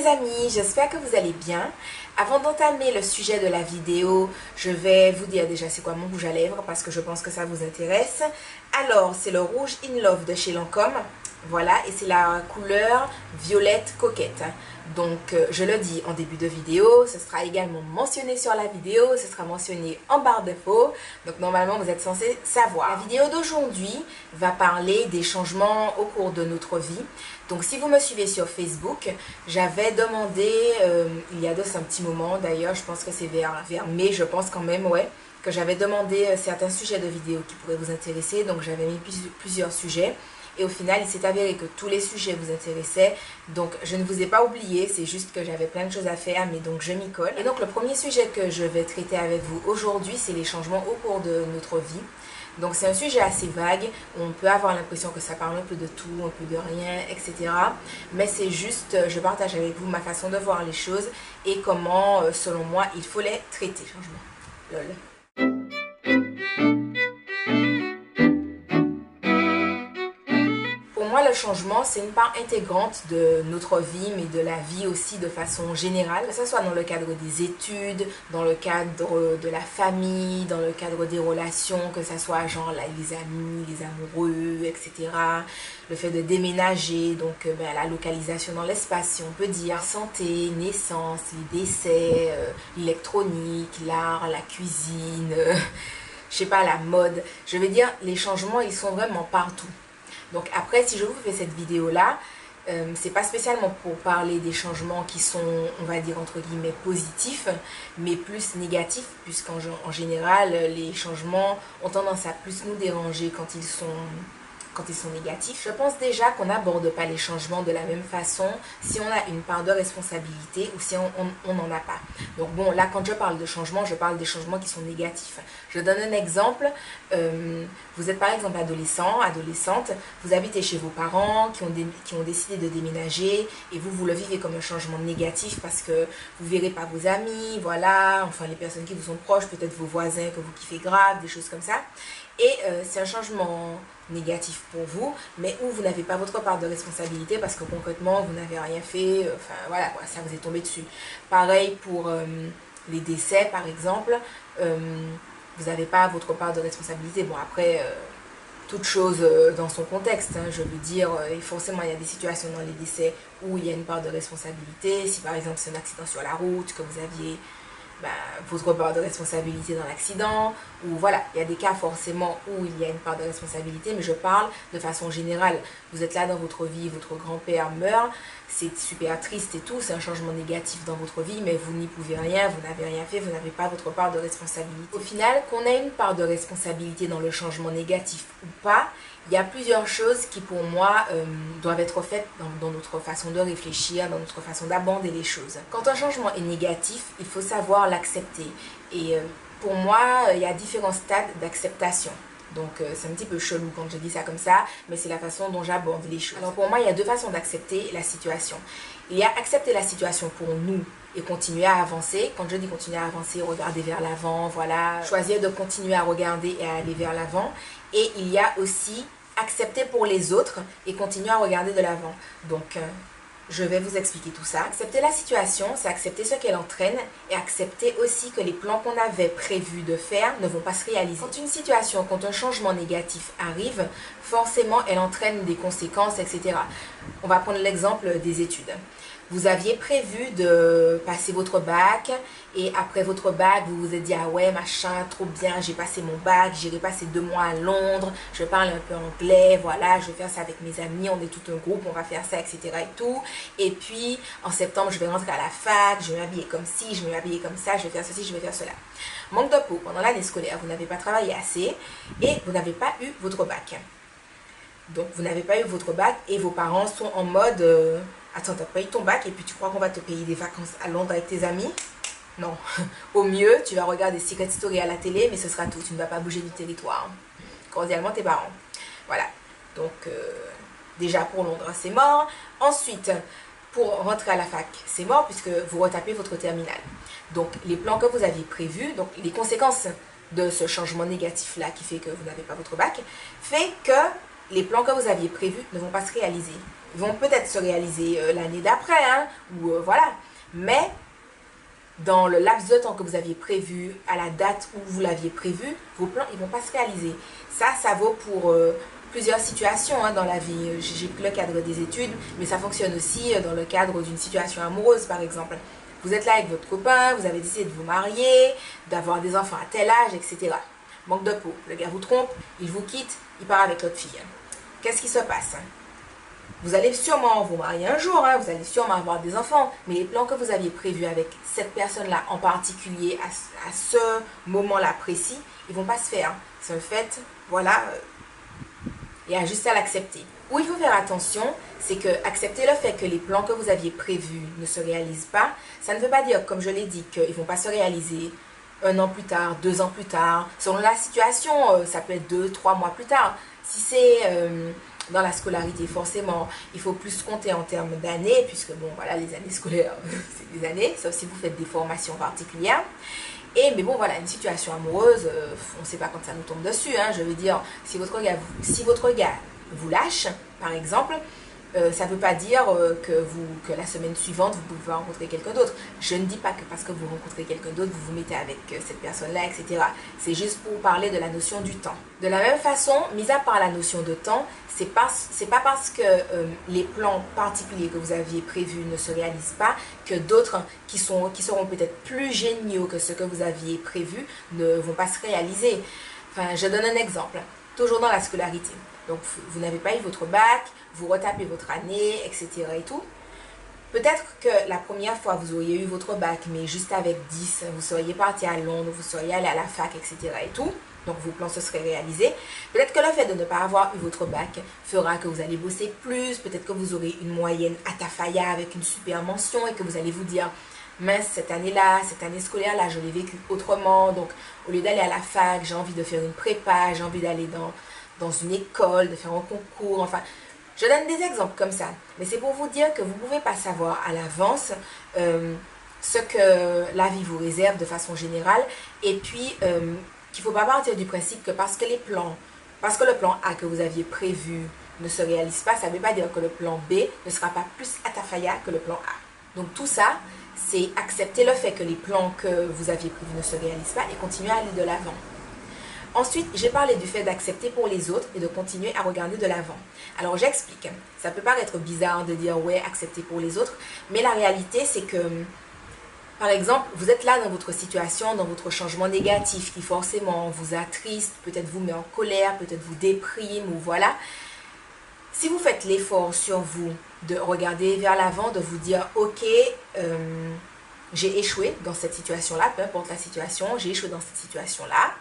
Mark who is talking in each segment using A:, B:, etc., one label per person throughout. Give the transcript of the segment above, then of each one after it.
A: amis, j'espère que vous allez bien. Avant d'entamer le sujet de la vidéo, je vais vous dire déjà c'est quoi mon rouge à lèvres parce que je pense que ça vous intéresse. Alors, c'est le rouge In Love de chez Lancôme. Voilà, et c'est la couleur violette coquette. Donc, je le dis en début de vidéo, ce sera également mentionné sur la vidéo, ce sera mentionné en barre d'infos. Donc, normalement, vous êtes censé savoir. La vidéo d'aujourd'hui va parler des changements au cours de notre vie. Donc, si vous me suivez sur Facebook, j'avais demandé, il y a un petit moment d'ailleurs, je pense que c'est vers mai, je pense quand même, ouais, que j'avais demandé certains sujets de vidéo qui pourraient vous intéresser. Donc, j'avais mis plusieurs sujets. Et au final, il s'est avéré que tous les sujets vous intéressaient. Donc, je ne vous ai pas oublié. C'est juste que j'avais plein de choses à faire. Mais donc, je m'y colle. Et donc, le premier sujet que je vais traiter avec vous aujourd'hui, c'est les changements au cours de notre vie. Donc, c'est un sujet assez vague. On peut avoir l'impression que ça parle un peu de tout, un peu de rien, etc. Mais c'est juste, je partage avec vous ma façon de voir les choses et comment, selon moi, il faut les traiter. Changement. Lol. Pour moi, le changement, c'est une part intégrante de notre vie, mais de la vie aussi de façon générale. Que ce soit dans le cadre des études, dans le cadre de la famille, dans le cadre des relations, que ce soit genre là, les amis, les amoureux, etc. Le fait de déménager, donc la localisation dans l'espace, si on peut dire, santé, naissance, les décès, l'électronique, l'art, la cuisine, je sais pas, la mode. Je veux dire, les changements, ils sont vraiment partout. Donc après, si je vous fais cette vidéo-là, c'est pas spécialement pour parler des changements qui sont, on va dire entre guillemets, positifs, mais plus négatifs, puisqu'en général, les changements ont tendance à plus nous déranger quand ils sont négatifs. Je pense déjà qu'on n'aborde pas les changements de la même façon si on a une part de responsabilité ou si on n'en a pas. Donc bon, là quand je parle de changements, je parle des changements qui sont négatifs. Je donne un exemple. Vous êtes par exemple adolescent, adolescente, vous habitez chez vos parents qui ont décidé de déménager et vous le vivez comme un changement négatif parce que vous verrez pas vos amis, voilà, enfin les personnes qui vous sont proches, peut-être vos voisins que vous kiffez grave, des choses comme ça. Et c'est un changement négatif pour vous, mais où vous n'avez pas votre part de responsabilité parce que concrètement, vous n'avez rien fait, enfin voilà, quoi, ça vous est tombé dessus. Pareil pour les décès, par exemple, vous n'avez pas votre part de responsabilité. Bon, après, toute chose dans son contexte, hein, je veux dire, forcément, il y a des situations dans les décès où il y a une part de responsabilité. Si par exemple, c'est un accident sur la route, que vous aviez votre part de responsabilité dans l'accident, ou voilà, il y a des cas forcément où il y a une part de responsabilité, mais je parle de façon générale. Vous êtes là dans votre vie, votre grand-père meurt, c'est super triste et tout, c'est un changement négatif dans votre vie, mais vous n'y pouvez rien, vous n'avez rien fait, vous n'avez pas votre part de responsabilité. Au final, qu'on ait une part de responsabilité dans le changement négatif ou pas, il y a plusieurs choses qui pour moi doivent être faites dans notre façon de réfléchir, dans notre façon d'aborder les choses. Quand un changement est négatif, il faut savoir l'accepter. Et pour moi, il y a différents stades d'acceptation. Donc c'est un petit peu chelou quand je dis ça comme ça, mais c'est la façon dont j'aborde les choses. Alors pour moi, il y a deux façons d'accepter la situation. Il y a accepter la situation pour nous et continuer à avancer. Quand je dis continuer à avancer, regarder vers l'avant, voilà, choisir de continuer à regarder et à aller vers l'avant. Et il y a aussi accepter pour les autres et continuer à regarder de l'avant. Donc, je vais vous expliquer tout ça. Accepter la situation, c'est accepter ce qu'elle entraîne et accepter aussi que les plans qu'on avait prévu de faire ne vont pas se réaliser. Quand une situation, quand un changement négatif arrive, forcément, elle entraîne des conséquences, etc. On va prendre l'exemple des études. Vous aviez prévu de passer votre bac et après votre bac, vous vous êtes dit « Ah ouais, machin, trop bien, j'ai passé mon bac, j'irai passer 2 mois à Londres, je parle un peu anglais, voilà, je vais faire ça avec mes amis, on est tout un groupe, on va faire ça, etc. et tout. Et puis, en septembre, je vais rentrer à la fac, je vais m'habiller comme ci, je vais m'habiller comme ça, je vais faire ceci, je vais faire cela. » Manque de peau, pendant l'année scolaire, vous n'avez pas travaillé assez et vous n'avez pas eu votre bac. Donc, vous n'avez pas eu votre bac et vos parents sont en mode attends, t'as pas eu ton bac et puis tu crois qu'on va te payer des vacances à Londres avec tes amis? Non. Au mieux, tu vas regarder Secret Story à la télé, mais ce sera tout. Tu ne vas pas bouger du territoire. Cordialement, tes parents. Voilà. Donc, déjà pour Londres, c'est mort. Ensuite, pour rentrer à la fac, c'est mort puisque vous retapez votre terminale. Donc, les plans que vous aviez prévus, donc les conséquences de ce changement négatif-là qui fait que vous n'avez pas votre bac, fait que les plans que vous aviez prévus ne vont pas se réaliser. Ils vont peut-être se réaliser l'année d'après, hein, ou voilà. Mais dans le laps de temps que vous aviez prévu, à la date où vous l'aviez prévu, vos plans, ils ne vont pas se réaliser. Ça vaut pour plusieurs situations hein, dans la vie. J'ai pris le cadre des études, mais ça fonctionne aussi dans le cadre d'une situation amoureuse, par exemple. Vous êtes là avec votre copain, vous avez décidé de vous marier, d'avoir des enfants à tel âge, etc. Manque de peau. Le gars vous trompe, il vous quitte, il part avec l'autre fille. Qu'est-ce qui se passe? Vous allez sûrement vous marier un jour, hein, vous allez sûrement avoir des enfants, mais les plans que vous aviez prévus avec cette personne-là en particulier, à ce moment-là précis, ils ne vont pas se faire. C'est un fait, voilà, il y a juste à l'accepter. Où il faut faire attention, c'est que accepter le fait que les plans que vous aviez prévus ne se réalisent pas, ça ne veut pas dire, comme je l'ai dit, qu'ils ne vont pas se réaliser 1 an plus tard, 2 ans plus tard. Selon la situation, ça peut être 2, 3 mois plus tard. Si c'est dans la scolarité, forcément, il faut plus compter en termes d'années, puisque bon, voilà, les années scolaires, c'est des années, sauf si vous faites des formations particulières. Mais bon, voilà, une situation amoureuse, on ne sait pas quand ça nous tombe dessus. Hein, je veux dire, si votre gars vous lâche, par exemple, ça ne veut pas dire que la semaine suivante, vous pouvez rencontrer quelqu'un d'autre. Je ne dis pas que parce que vous rencontrez quelqu'un d'autre, vous vous mettez avec cette personne-là, etc. C'est juste pour parler de la notion du temps. De la même façon, mis à part la notion de temps, c'est pas parce que les plans particuliers que vous aviez prévus ne se réalisent pas que d'autres qui seront peut-être plus géniaux que ce que vous aviez prévu ne vont pas se réaliser. Enfin, je donne un exemple. Toujours dans la scolarité. Donc, vous n'avez pas eu votre bac, vous retapez votre année, etc. et tout. Peut-être que la première fois, vous auriez eu votre bac, mais juste avec 10, vous seriez parti à Londres, vous seriez allé à la fac, etc. et tout. Donc, vos plans se seraient réalisés. Peut-être que le fait de ne pas avoir eu votre bac fera que vous allez bosser plus. Peut-être que vous aurez une moyenne à Tafaya avec une super mention et que vous allez vous dire, mince, cette année-là, cette année scolaire-là, je l'ai vécue autrement. Donc, au lieu d'aller à la fac, j'ai envie de faire une prépa, j'ai envie d'aller dans une école, de faire un concours, enfin, je donne des exemples comme ça. Mais c'est pour vous dire que vous ne pouvez pas savoir à l'avance ce que la vie vous réserve de façon générale. Et puis, qu'il ne faut pas partir du principe que parce que le plan A que vous aviez prévu ne se réalise pas, ça ne veut pas dire que le plan B ne sera pas plus atafaya que le plan A. Donc tout ça, c'est accepter le fait que les plans que vous aviez prévus ne se réalisent pas et continuer à aller de l'avant. Ensuite, j'ai parlé du fait d'accepter pour les autres et de continuer à regarder de l'avant. Alors, j'explique. Ça peut paraître bizarre de dire, ouais, accepter pour les autres, mais la réalité, c'est que, par exemple, vous êtes là dans votre situation, dans votre changement négatif qui forcément vous attriste, peut-être vous met en colère, peut-être vous déprime, ou voilà. Si vous faites l'effort sur vous de regarder vers l'avant, de vous dire, ok, j'ai échoué dans cette situation-là, peu importe la situation, j'ai échoué dans cette situation-là.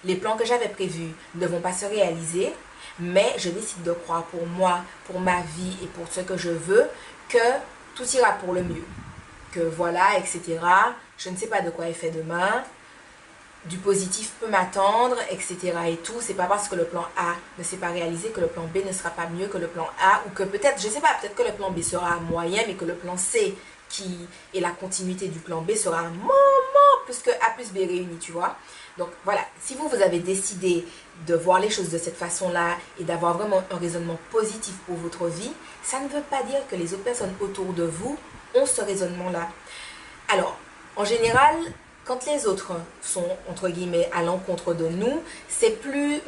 A: Les plans que j'avais prévus ne vont pas se réaliser, mais je décide de croire pour moi, pour ma vie et pour ce que je veux, que tout ira pour le mieux. Que voilà, etc. Je ne sais pas de quoi est fait demain. Du positif peut m'attendre, etc. et tout. C'est pas parce que le plan A ne s'est pas réalisé que le plan B ne sera pas mieux que le plan A, ou que peut-être, je ne sais pas, peut-être que le plan B sera moyen, mais que le plan C, qui est la continuité du plan B, sera un moment plus que A plus B réuni, tu vois. Donc voilà, si vous avez décidé de voir les choses de cette façon-là et d'avoir vraiment un raisonnement positif pour votre vie, ça ne veut pas dire que les autres personnes autour de vous ont ce raisonnement-là. Alors, en général, quand les autres sont, entre guillemets, à l'encontre de nous, c'est plus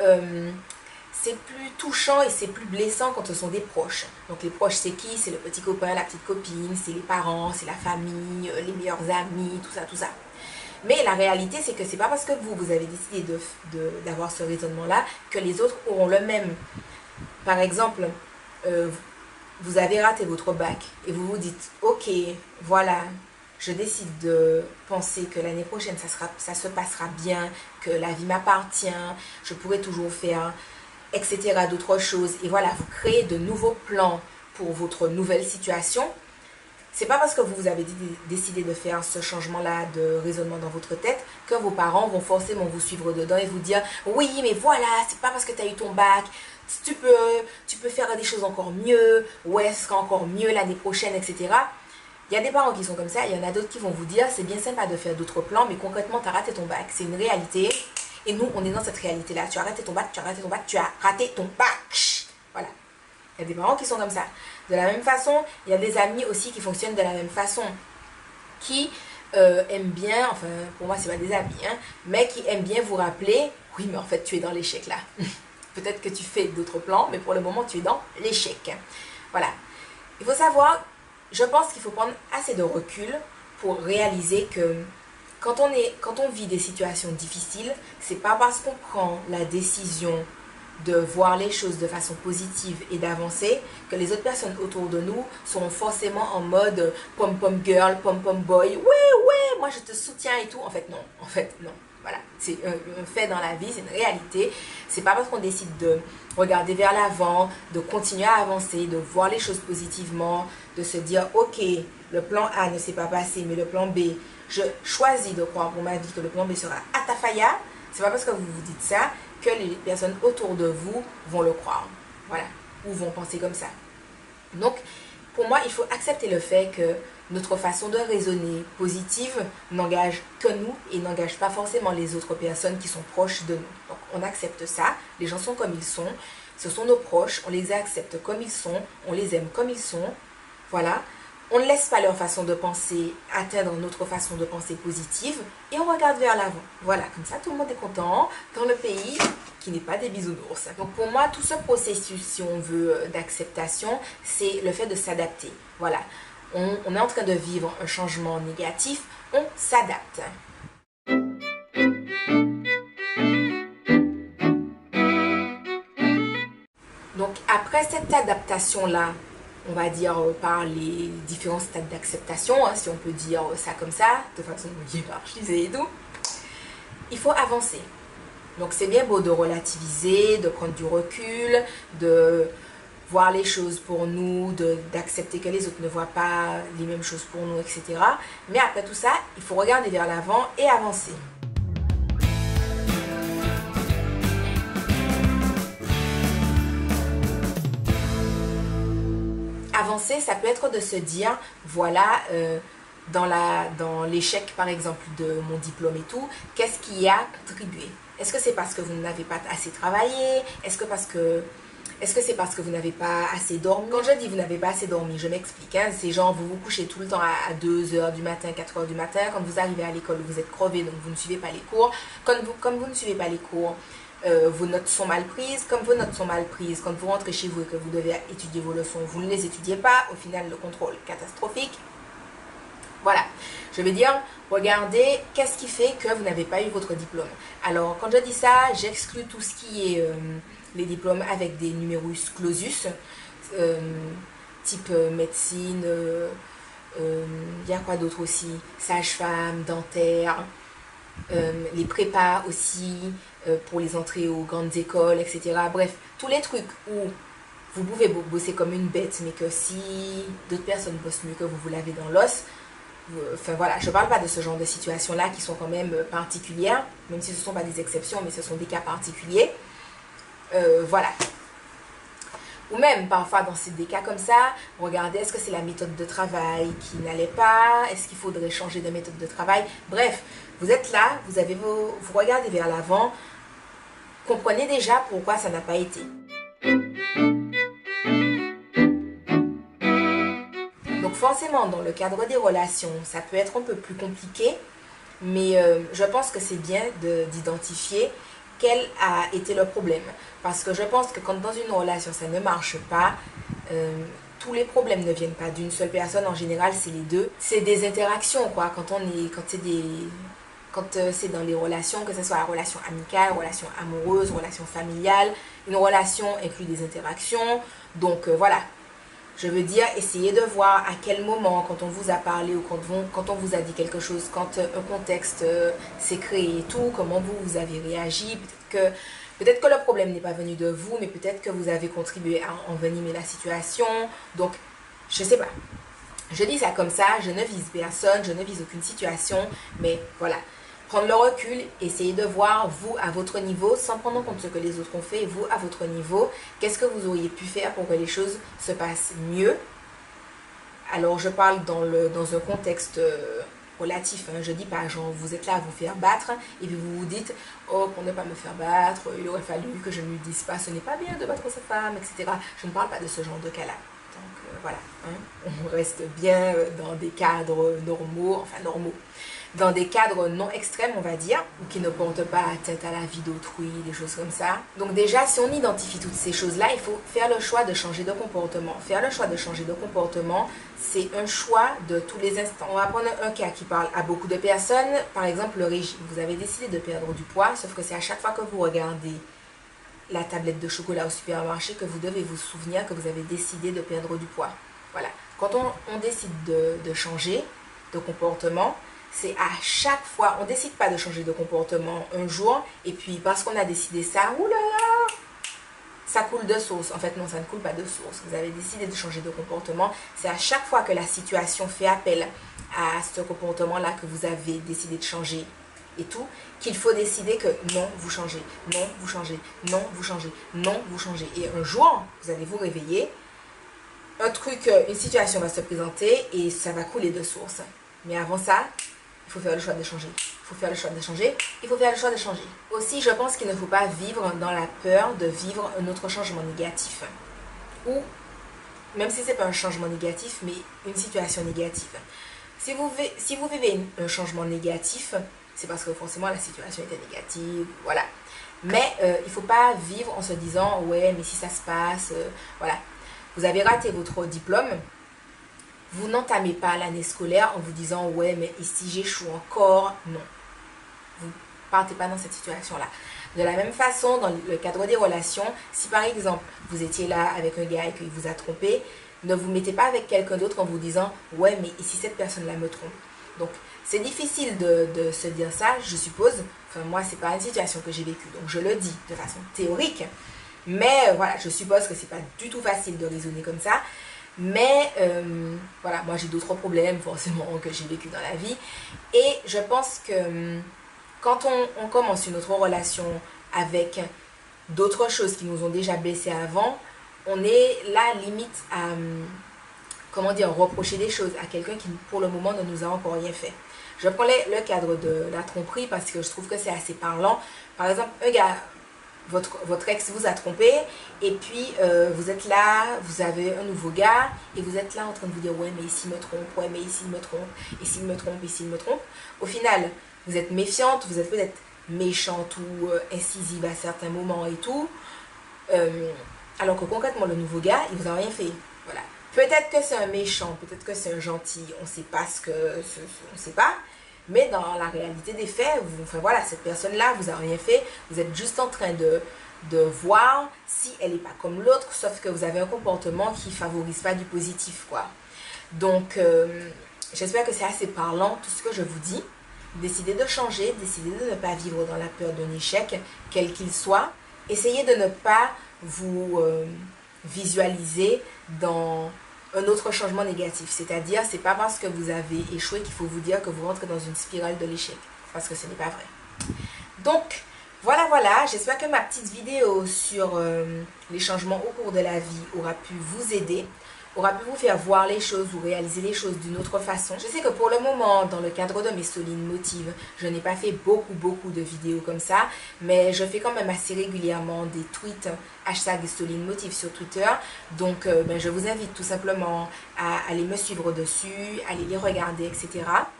A: touchant et c'est plus blessant quand ce sont des proches. Donc les proches, c'est qui? C'est le petit copain, la petite copine, c'est les parents, c'est la famille, les meilleurs amis, tout ça, tout ça. Mais la réalité, c'est que c'est pas parce que vous avez décidé d'avoir ce raisonnement-là que les autres auront le même. Par exemple, vous avez raté votre bac et vous vous dites, ok, voilà, je décide de penser que l'année prochaine, ça se passera bien, que la vie m'appartient, je pourrai toujours faire, etc., d'autres choses. Et voilà, vous créez de nouveaux plans pour votre nouvelle situation. C'est pas parce que vous avez décidé de faire ce changement-là de raisonnement dans votre tête que vos parents vont forcément vous suivre dedans et vous dire « Oui, mais voilà, c'est pas parce que tu as eu ton bac, tu peux faire des choses encore mieux, ouais, ce sera encore mieux l'année prochaine, etc. » Il y a des parents qui sont comme ça, il y en a d'autres qui vont vous dire « C'est bien sympa de faire d'autres plans, mais concrètement, tu as raté ton bac. C'est une réalité. Et nous, on est dans cette réalité-là. Tu as raté ton bac, tu as raté ton bac, tu as raté ton bac. » Voilà. Il y a des parents qui sont comme ça. De la même façon, il y a des amis aussi qui fonctionnent de la même façon, qui aiment bien, enfin pour moi c'est pas des amis, hein, mais qui aiment bien vous rappeler, oui mais en fait tu es dans l'échec là. Peut-être que tu fais d'autres plans, mais pour le moment tu es dans l'échec. Voilà. Il faut savoir, je pense qu'il faut prendre assez de recul pour réaliser que quand on vit des situations difficiles, c'est pas parce qu'on prend la décision de voir les choses de façon positive et d'avancer que les autres personnes autour de nous seront forcément en mode pom-pom girl, pom-pom boy, ouais, moi je te soutiens et tout. En fait non. Voilà, c'est un fait dans la vie, c'est une réalité. C'est pas parce qu'on décide de regarder vers l'avant, de continuer à avancer, de voir les choses positivement, de se dire ok, le plan A ne s'est pas passé, mais le plan B, je choisis de croire pour ma vie que le plan B sera Atafaya. C'est pas parce que vous vous dites ça que les personnes autour de vous vont le croire, voilà, ou vont penser comme ça. Donc, pour moi, il faut accepter le fait que notre façon de raisonner positive n'engage que nous et n'engage pas forcément les autres personnes qui sont proches de nous. Donc, on accepte ça, les gens sont comme ils sont, ce sont nos proches, on les accepte comme ils sont, on les aime comme ils sont, voilà. On ne laisse pas leur façon de penser atteindre notre façon de penser positive et on regarde vers l'avant. Voilà, comme ça tout le monde est content dans le pays qui n'est pas des bisounours. Donc pour moi, tout ce processus, si on veut, d'acceptation, c'est le fait de s'adapter. Voilà, on est en train de vivre un changement négatif, on s'adapte. Donc après cette adaptation-là, on va dire par les différents stades d'acceptation, hein, si on peut dire ça comme ça, de façon hiérarchisée et tout, il faut avancer. Donc c'est bien beau de relativiser, de prendre du recul, de voir les choses pour nous, d'accepter que les autres ne voient pas les mêmes choses pour nous, etc. Mais après tout ça, il faut regarder vers l'avant et avancer. Avancer, ça peut être de se dire, voilà, dans l'échec par exemple de mon diplôme et tout, qu'est-ce qui a contribué? Est-ce que c'est parce que vous n'avez pas assez travaillé? Est-ce que c'est parce que vous n'avez pas assez dormi? Quand je dis vous n'avez pas assez dormi, je m'explique, hein, c'est genre vous vous couchez tout le temps à 2h du matin, 4h du matin, quand vous arrivez à l'école vous êtes crevé donc vous ne suivez pas les cours, comme vous ne suivez pas les cours, vos notes sont mal prises. Comme vos notes sont mal prises, quand vous rentrez chez vous et que vous devez étudier vos leçons, vous ne les étudiez pas, au final le contrôle catastrophique. Voilà, je veux dire, regardez qu'est-ce qui fait que vous n'avez pas eu votre diplôme. Alors quand je dis ça, j'exclus tout ce qui est les diplômes avec des numerus clausus, type médecine, il y a quoi d'autre aussi, sage-femme, dentaire, les prépas aussi, pour les entrées aux grandes écoles, etc. Bref, tous les trucs où vous pouvez bosser comme une bête, mais que si d'autres personnes bossent mieux que vous, vous l'avez dans l'os. Enfin voilà, je ne parle pas de ce genre de situations-là qui sont quand même particulières, même si ce ne sont pas des exceptions, mais ce sont des cas particuliers. Voilà. Ou même parfois dans des cas comme ça, regardez, est-ce que c'est la méthode de travail qui n'allait pas? Est-ce qu'il faudrait changer de méthode de travail? Bref, vous êtes là, vous regardez vers l'avant, comprenez déjà pourquoi ça n'a pas été. Donc forcément, dans le cadre des relations, ça peut être un peu plus compliqué, mais je pense que c'est bien d'identifier quel a été le problème. Parce que je pense que quand dans une relation ça ne marche pas, tous les problèmes ne viennent pas d'une seule personne, en général c'est les deux. C'est des interactions quoi, quand c'est dans les relations, que ce soit la relation amicale, relation amoureuse, relation familiale, une relation inclut des interactions, donc voilà. Je veux dire, essayez de voir à quel moment, quand on vous a parlé ou quand on vous a dit quelque chose, quand un contexte s'est créé et tout, comment vous avez réagi. Peut-être que le problème n'est pas venu de vous, mais peut-être que vous avez contribué à envenimer la situation. Donc, je sais pas. Je dis ça comme ça, je ne vise personne, je ne vise aucune situation, mais voilà. Prendre le recul, essayer de voir, vous, à votre niveau, sans prendre en compte ce que les autres ont fait, vous, à votre niveau, qu'est-ce que vous auriez pu faire pour que les choses se passent mieux. Alors, je parle dans un contexte relatif, hein. Je dis pas genre vous êtes là à vous faire battre et puis vous vous dites oh pour ne pas me faire battre il aurait fallu que je ne lui dise pas ce n'est pas bien de battre sa femme, etc. Je ne parle pas de ce genre de cas là. Donc voilà, hein. On reste bien dans des cadres normaux, enfin normaux, dans des cadres non extrêmes on va dire, ou qui ne portent pas atteinte à la vie d'autrui, des choses comme ça. Donc déjà si on identifie toutes ces choses là, il faut faire le choix de changer de comportement. Faire le choix de changer de comportement, c'est un choix de tous les instants. On va prendre un cas qui parle à beaucoup de personnes, par exemple le régime. Vous avez décidé de perdre du poids, sauf que c'est à chaque fois que vous regardez la tablette de chocolat au supermarché que vous devez vous souvenir que vous avez décidé de perdre du poids. Voilà. Quand on décide de changer de comportement, c'est à chaque fois, on ne décide pas de changer de comportement un jour, et puis parce qu'on a décidé ça, oulala, ça coule de source. En fait, non, ça ne coule pas de source. Vous avez décidé de changer de comportement, c'est à chaque fois que la situation fait appel à ce comportement-là que vous avez décidé de changer et tout, qu'il faut décider que non, vous changez, non, vous changez, non, vous changez, non, vous changez. Et un jour, vous allez vous réveiller, un truc, une situation va se présenter et ça va couler de source. Mais avant ça, il faut faire le choix de changer. Il faut faire le choix de changer. Il faut faire le choix de changer. Aussi, je pense qu'il ne faut pas vivre dans la peur de vivre un autre changement négatif. Ou, même si ce n'est pas un changement négatif, mais une situation négative. Si vous vivez un changement négatif, c'est parce que forcément la situation était négative, voilà. Mais il ne faut pas vivre en se disant, ouais, mais si ça se passe, voilà. Vous avez raté votre diplôme. Vous n'entamez pas l'année scolaire en vous disant « Ouais, mais ici j'échoue encore ». Non. Vous ne partez pas dans cette situation-là. De la même façon, dans le cadre des relations, si par exemple, vous étiez là avec un gars et qu'il vous a trompé, ne vous mettez pas avec quelqu'un d'autre en vous disant « Ouais, mais ici cette personne-là me trompe ». Donc, c'est difficile de se dire ça, je suppose. Enfin, moi, c'est pas une situation que j'ai vécue, donc je le dis de façon théorique. Mais voilà, je suppose que c'est pas du tout facile de raisonner comme ça. Mais voilà, moi j'ai d'autres problèmes forcément que j'ai vécu dans la vie. Et je pense que quand on commence une autre relation avec d'autres choses qui nous ont déjà blessés avant, on est là limite à, comment dire, reprocher des choses à quelqu'un qui pour le moment ne nous a encore rien fait. Je prends le cadre de la tromperie parce que je trouve que c'est assez parlant. Par exemple, un gars... Votre ex vous a trompé et puis vous êtes là, vous avez un nouveau gars et vous êtes là en train de vous dire ouais mais ici il me trompe, ouais mais ici il me trompe, ici il me trompe, ici il me trompe. Au final, vous êtes méfiante, vous êtes peut-être méchante ou incisive à certains moments et tout. Alors que concrètement le nouveau gars, il vous a rien fait. Voilà. Peut-être que c'est un méchant, peut-être que c'est un gentil, on ne sait pas on sait pas. Mais dans la réalité des faits, enfin voilà, cette personne-là vous a rien fait. Vous êtes juste en train de voir si elle n'est pas comme l'autre, sauf que vous avez un comportement qui ne favorise pas du positif, quoi. Donc, j'espère que c'est assez parlant tout ce que je vous dis. Décidez de changer, décidez de ne pas vivre dans la peur d'un échec, quel qu'il soit. Essayez de ne pas vous visualiser dans un autre changement négatif. C'est-à-dire, c'est pas parce que vous avez échoué qu'il faut vous dire que vous rentrez dans une spirale de l'échec. Parce que ce n'est pas vrai. Donc, voilà. J'espère que ma petite vidéo sur les changements au cours de la vie aura pu vous aider, aura pu vous faire voir les choses ou réaliser les choses d'une autre façon. Je sais que pour le moment, dans le cadre de mes Solines Motive, je n'ai pas fait beaucoup de vidéos comme ça, mais je fais quand même assez régulièrement des tweets #Solines Motive sur Twitter. Donc, je vous invite tout simplement à aller me suivre dessus, aller les regarder, etc.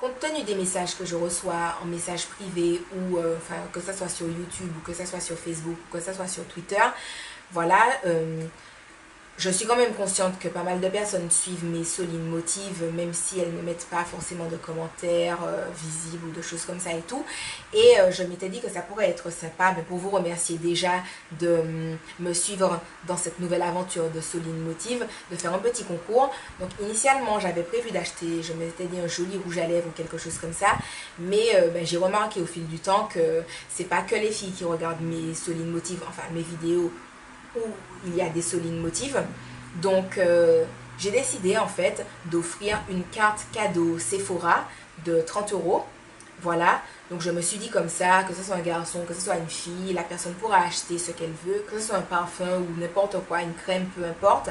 A: Compte tenu des messages que je reçois en message privé ou enfin, que ce soit sur YouTube ou que ce soit sur Facebook ou que ce soit sur Twitter, voilà. Je suis quand même consciente que pas mal de personnes suivent mes Solines Motive, même si elles ne mettent pas forcément de commentaires visibles ou de choses comme ça et tout. Et je m'étais dit que ça pourrait être sympa pour vous remercier déjà de me suivre dans cette nouvelle aventure de Solines Motive, de faire un petit concours. Donc initialement, j'avais prévu d'acheter, je m'étais dit un joli rouge à lèvres ou quelque chose comme ça. Mais j'ai remarqué au fil du temps que c'est pas que les filles qui regardent mes Solines Motive, enfin mes vidéos, où il y a des Solines Motive. Donc j'ai décidé en fait d'offrir une carte cadeau Sephora de 30 €. Voilà, donc je me suis dit comme ça, que ce soit un garçon, que ce soit une fille, la personne pourra acheter ce qu'elle veut, que ce soit un parfum ou n'importe quoi, une crème, peu importe.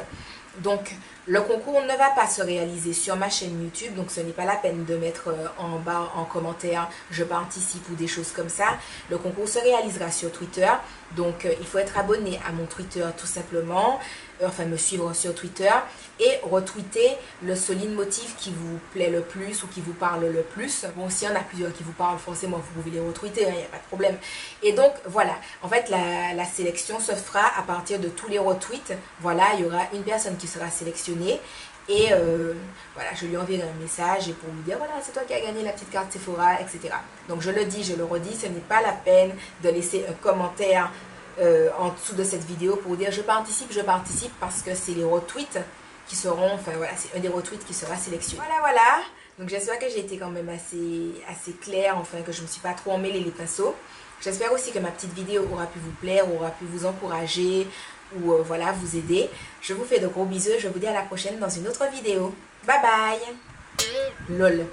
A: Donc, le concours ne va pas se réaliser sur ma chaîne YouTube, donc ce n'est pas la peine de mettre en bas en commentaire je participe ou des choses comme ça. Le concours se réalisera sur Twitter, donc il faut être abonné à mon Twitter tout simplement, enfin me suivre sur Twitter et retweeter le solide motif qui vous plaît le plus ou qui vous parle le plus. Bon, s'il y en a plusieurs qui vous parlent, forcément vous pouvez les retweeter, il n'y a pas de problème. Et donc voilà, en fait la sélection se fera à partir de tous les retweets. Voilà, il y aura une personne qui sera sélectionnée et voilà, je lui enverrai un message et pour lui dire voilà, c'est toi qui as gagné la petite carte Sephora, etc. Donc je le dis, je le redis, ce n'est pas la peine de laisser un commentaire en dessous de cette vidéo pour dire je participe parce que c'est les retweets qui seront, enfin voilà, c'est un des retweets qui sera sélectionné. Voilà. Donc j'espère que j'ai été quand même assez claire, enfin que je ne me suis pas trop emmêlée les pinceaux. J'espère aussi que ma petite vidéo aura pu vous plaire, aura pu vous encourager ou voilà, vous aider. Je vous fais de gros bisous, je vous dis à la prochaine dans une autre vidéo. Bye bye. LOL.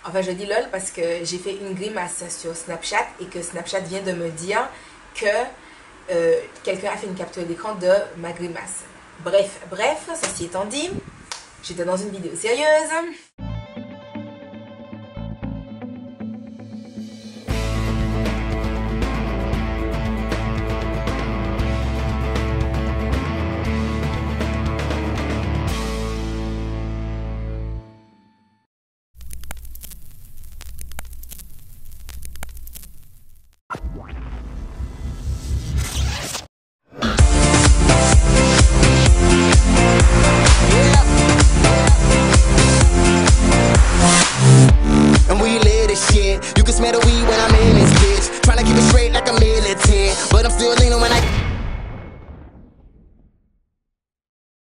A: Enfin je dis LOL parce que j'ai fait une grimace sur Snapchat et que Snapchat vient de me dire que quelqu'un a fait une capture d'écran de ma grimace. Bref, ceci étant dit, j'étais dans une vidéo sérieuse.